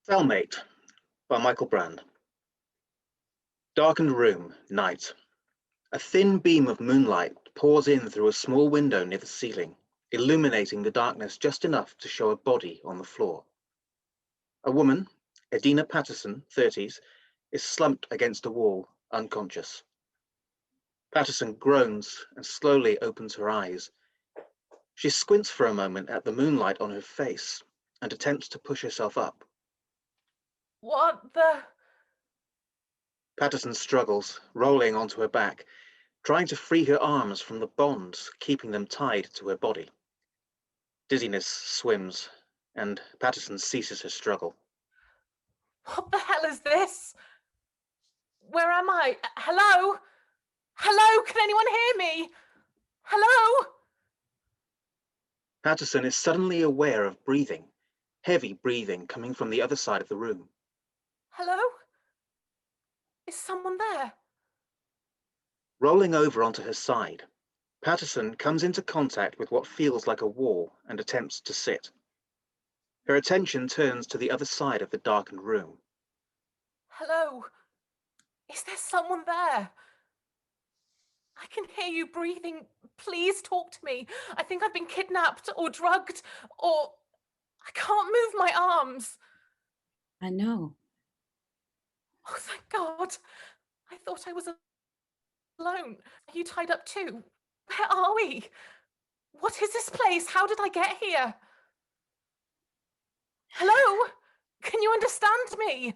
Cellmate by Michael Brand. Darkened room, night. A thin beam of moonlight pours in through a small window near the ceiling, illuminating the darkness just enough to show a body on the floor. A woman, Edina Patterson, 30s, is slumped against a wall, unconscious. Patterson groans and slowly opens her eyes. She squints for a moment at the moonlight on her face and attempts to push herself up. What the? Patterson struggles, rolling onto her back, trying to free her arms from the bonds keeping them tied to her body. Dizziness swims, and Patterson ceases her struggle. What the hell is this? Where am I? Hello? Hello? Can anyone hear me? Hello? Patterson is suddenly aware of breathing, heavy breathing coming from the other side of the room. Hello? Is someone there? Rolling over onto her side, Patterson comes into contact with what feels like a wall and attempts to sit. Her attention turns to the other side of the darkened room. Hello? Is there someone there? I can hear you breathing. Please talk to me. I think I've been kidnapped or drugged or I can't move my arms. I know. Oh, thank God. I thought I was alone. Are you tied up too? Where are we? What is this place? How did I get here? Hello? Can you understand me?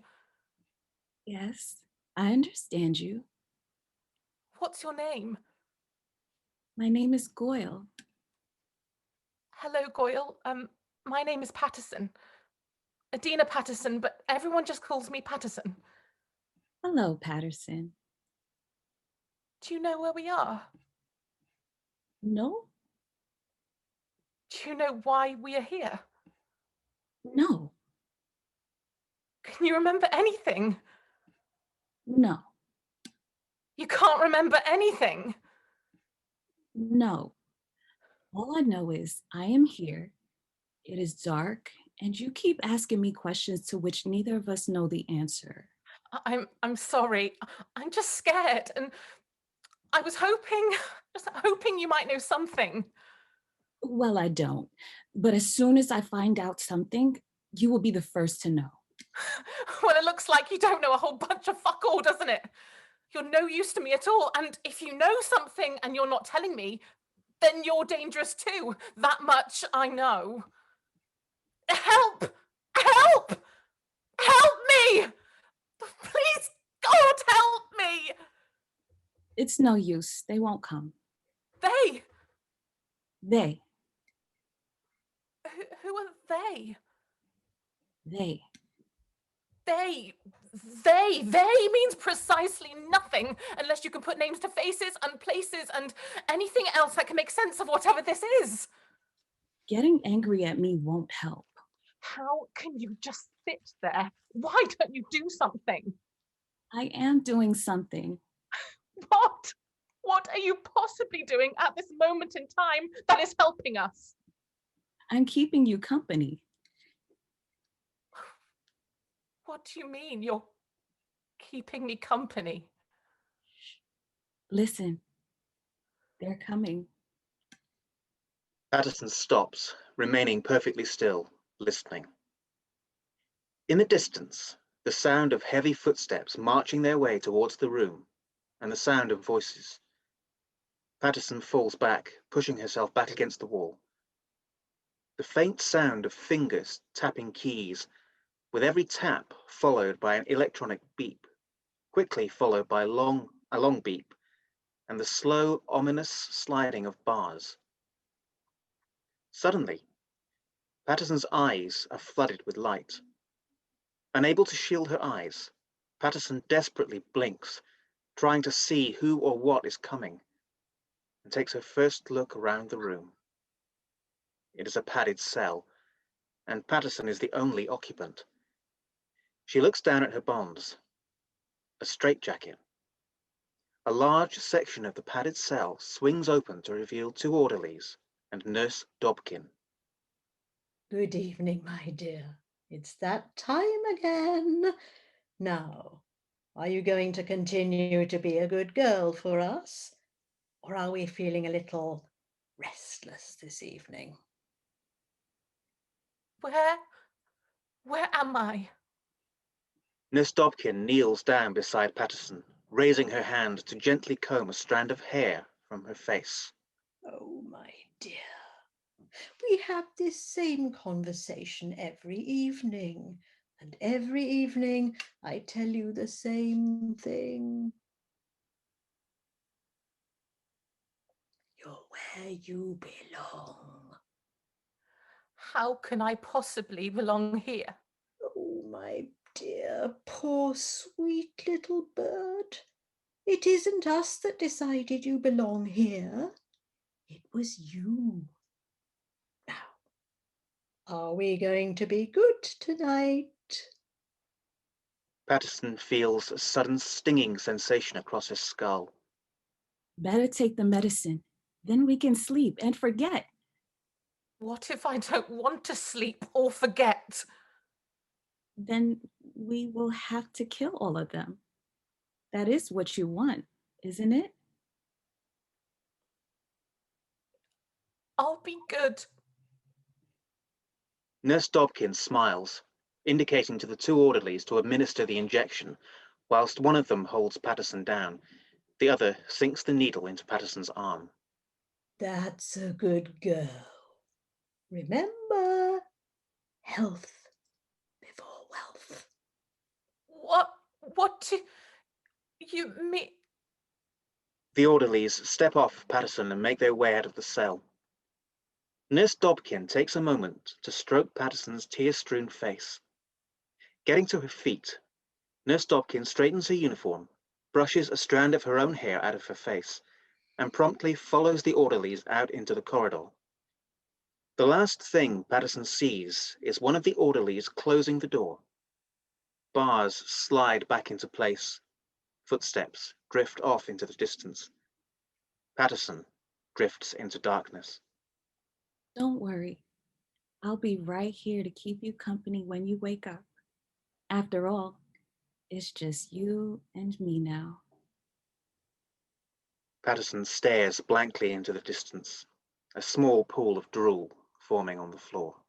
Yes, I understand you. What's your name? My name is Goill. Hello, Goill. My name is Patterson. Edina Patterson, but everyone just calls me Patterson. Hello, Patterson. Do you know where we are? No? Do you know why we are here? No. Can you remember anything? No. You can't remember anything. No. All I know is I am here. It is dark, and you keep asking me questions to which neither of us know the answer. I'm sorry. I'm just scared, and I was hoping you might know something. Well, I don't. But as soon as I find out something, you will be the first to know. Well, it looks like you don't know a whole bunch of fuck all, doesn't it? You're no use to me at all. And if you know something and you're not telling me, then you're dangerous too. That much I know. Help! Help! Help me! Please, God, help me! It's no use. They won't come. They? They. Who are they? They. They means precisely nothing unless you can put names to faces and places and anything else that can make sense of whatever this is. Getting angry at me won't help. How can you just sit there? Why don't you do something? I am doing something. What? What are you possibly doing at this moment in time that is helping us? I'm keeping you company. What do you mean you're keeping me company? Listen, they're coming. Patterson stops, remaining perfectly still, listening. In the distance, the sound of heavy footsteps marching their way towards the room, and the sound of voices. Patterson falls back, pushing herself back against the wall. The faint sound of fingers tapping keys, with every tap followed by an electronic beep, quickly followed by a long beep, and the slow, ominous sliding of bars. Suddenly, Patterson's eyes are flooded with light. Unable to shield her eyes, Patterson desperately blinks, trying to see who or what is coming, and takes her first look around the room. It is a padded cell, and Patterson is the only occupant. She looks down at her bonds. A straitjacket. A large section of the padded cell swings open to reveal two orderlies and Nurse Dobbin. Good evening, my dear. It's that time again. Now, are you going to continue to be a good girl for us? Or are we feeling a little restless this evening? Where am I? Nurse Dobkin kneels down beside Patterson, raising her hand to gently comb a strand of hair from her face. Oh, my dear. We have this same conversation every evening, and every evening I tell you the same thing. You're where you belong. How can I possibly belong here? Oh, my dear, poor sweet little bird. It isn't us that decided you belong here. It was you. Now, are we going to be good tonight? Patterson feels a sudden stinging sensation across his skull. Better take the medicine. Then we can sleep and forget. What if I don't want to sleep or forget? Then we will have to kill all of them. That is what you want, isn't it? I'll be good. Nurse Dobkin smiles, indicating to the two orderlies to administer the injection, whilst one of them holds Patterson down. The other sinks the needle into Patterson's arm. That's a good girl. Remember, health before wealth. What do you mean? The orderlies step off Patterson and make their way out of the cell. Nurse Dobkin takes a moment to stroke Patterson's tear-strewn face. Getting to her feet, Nurse Dobkin straightens her uniform, brushes a strand of her own hair out of her face, and promptly follows the orderlies out into the corridor. The last thing Patterson sees is one of the orderlies closing the door. Bars slide back into place. Footsteps drift off into the distance. Patterson drifts into darkness. Don't worry. I'll be right here to keep you company when you wake up. After all, it's just you and me now. Patterson stares blankly into the distance, a small pool of drool forming on the floor.